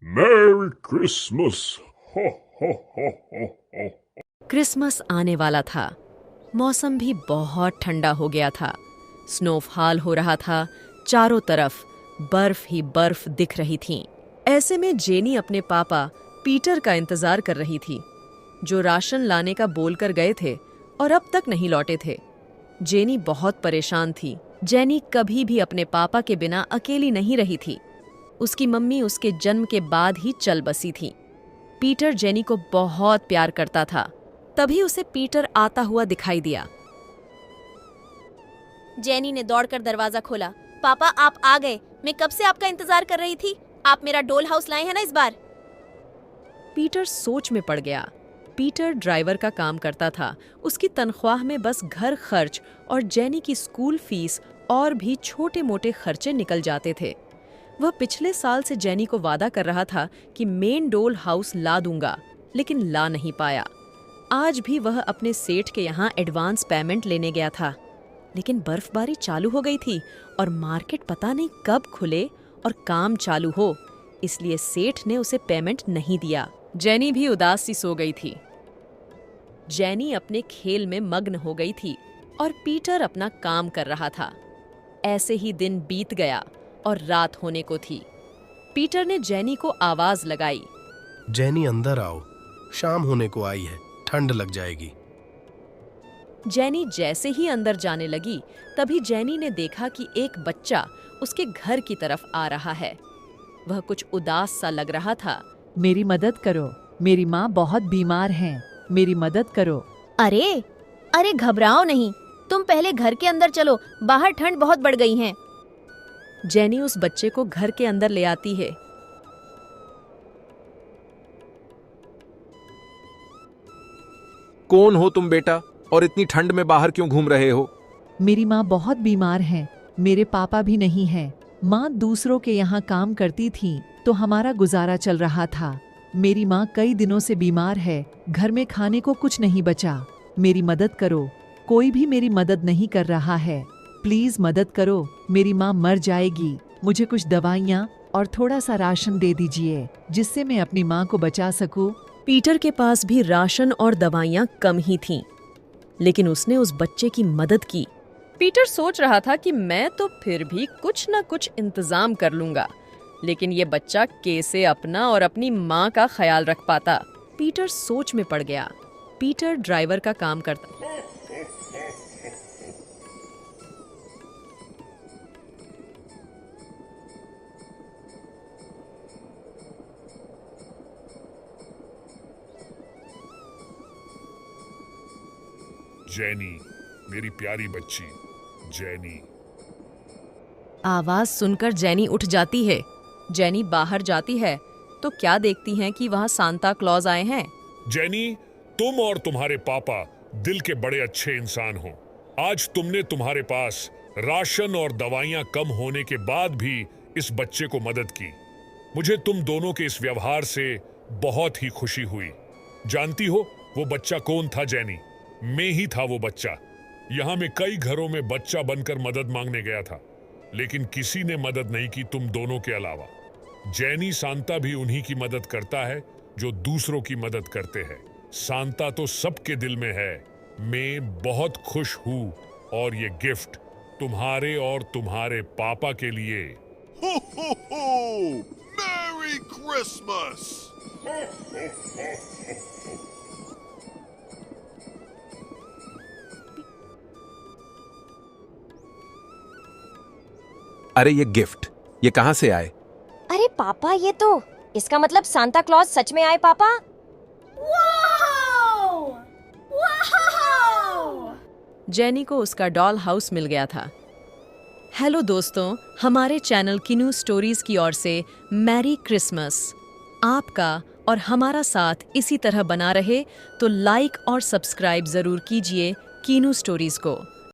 Merry Christmas. हो हो हो हो हो। क्रिसमस आने वाला था। मौसम भी बहुत ठंडा हो गया था। स्नोफॉल हो रहा था। चारों तरफ बर्फ ही बर्फ दिख रही थी। ऐसे में जेनी अपने पापा पीटर का इंतजार कर रही थी, जो राशन लाने का बोलकर गए थे और अब तक नहीं लौटे थे। जेनी बहुत परेशान थी। जेनी कभी भी अपने पापा के बिना अकेली नहीं रही थी। उसकी मम्मी उसके जन्म के बाद ही चल बसी थी। पीटर जेनी को बहुत प्यार करता था। तभी उसे पीटर आता हुआ दिखाई दिया। जेनी ने दौड़कर दरवाजा खोला। पापा, आप आ गए। मैं कब से आपका इंतजार कर रही थी। आप मेरा डोल हाउस लाए हैं ना इस बार? पीटर सोच में पड़ गया। पीटर ड्राइवर का काम करता था। उसकी तनख्वाह में बस घर खर्च और जेनी की स्कूल फीस और भी छोटे मोटे खर्चे निकल जाते थे। वह पिछले साल से जेनी को वादा कर रहा था कि मेन डोल हाउस ला दूंगा, लेकिन ला नहीं पाया। आज भी वह अपने सेठ के यहाँ एडवांस पेमेंट लेने गया था, लेकिन बर्फबारी चालू हो गई थी और मार्केट पता नहीं कब खुले और काम चालू हो, इसलिए सेठ ने उसे पेमेंट नहीं दिया। जेनी भी उदास सी सो गई थी। जेनी अपने खेल में मग्न हो गई थी और पीटर अपना काम कर रहा था। ऐसे ही दिन बीत गया और रात होने को थी। पीटर ने जेनी को आवाज लगाई। जेनी, अंदर आओ, शाम होने को आई है, ठंड लग जाएगी। जेनी जैसे ही अंदर जाने लगी, तभी जेनी ने देखा कि एक बच्चा उसके घर की तरफ आ रहा है। वह कुछ उदास सा लग रहा था। मेरी मदद करो, मेरी माँ बहुत बीमार हैं, मेरी मदद करो। अरे अरे, घबराओ नहीं। तुम पहले घर के अंदर चलो, बाहर ठंड बहुत बढ़ गई है। जेनी उस बच्चे को घर के अंदर ले आती है। कौन हो तुम बेटा, और इतनी ठंड में बाहर क्यों घूम रहे हो? मेरी माँ बहुत बीमार हैं, मेरे पापा भी नहीं हैं। माँ दूसरों के यहाँ काम करती थी तो हमारा गुजारा चल रहा था। मेरी माँ कई दिनों से बीमार है, घर में खाने को कुछ नहीं बचा। मेरी मदद करो, कोई भी मेरी मदद नहीं कर रहा है। प्लीज मदद करो, मेरी माँ मर जाएगी। मुझे कुछ दवाइयाँ और थोड़ा सा राशन दे दीजिए, जिससे मैं अपनी माँ को बचा सकूं। पीटर के पास भी राशन और दवाइयाँ कम ही थीं, लेकिन उसने उस बच्चे की मदद की। पीटर सोच रहा था कि मैं तो फिर भी कुछ न कुछ इंतजाम कर लूंगा, लेकिन ये बच्चा कैसे अपना और अपनी माँ का ख्याल रख पाता। पीटर सोच में पड़ गया। पीटर ड्राइवर का काम करता। जेनी, मेरी प्यारी बच्ची जेनी। आवाज सुनकर जेनी उठ जाती है। जेनी बाहर जाती है तो क्या देखती हैं कि वहाँ सांता क्लॉज आए हैं। जेनी, तुम और तुम्हारे पापा दिल के बड़े अच्छे इंसान हो। आज तुमने तुम्हारे पास राशन और दवाइयां कम होने के बाद भी इस बच्चे को मदद की। मुझे तुम दोनों के इस व्यवहार से बहुत ही खुशी हुई। जानती हो वो बच्चा कौन था जेनी? मैं ही था वो बच्चा। यहाँ मैं कई घरों में बच्चा बनकर मदद मांगने गया था, लेकिन किसी ने मदद नहीं की तुम दोनों के अलावा। जेनी, सांता भी उन्हीं की मदद करता है जो दूसरों की मदद करते हैं। सांता तो सबके दिल में है। मैं बहुत खुश हूँ और ये गिफ्ट तुम्हारे और तुम्हारे पापा के लिए। Ho ho ho! Merry Christmas! अरे ये गिफ्ट, ये कहाँ से आए? अरे पापा, ये तो इसका मतलब सांता क्लॉज सच में आए पापा। जेनी को उसका डॉल हाउस मिल गया था। हेलो दोस्तों, हमारे चैनल किनू स्टोरीज की ओर से मैरी क्रिसमस। आपका और हमारा साथ इसी तरह बना रहे तो लाइक और सब्सक्राइब जरूर कीजिए किनू स्टोरीज को।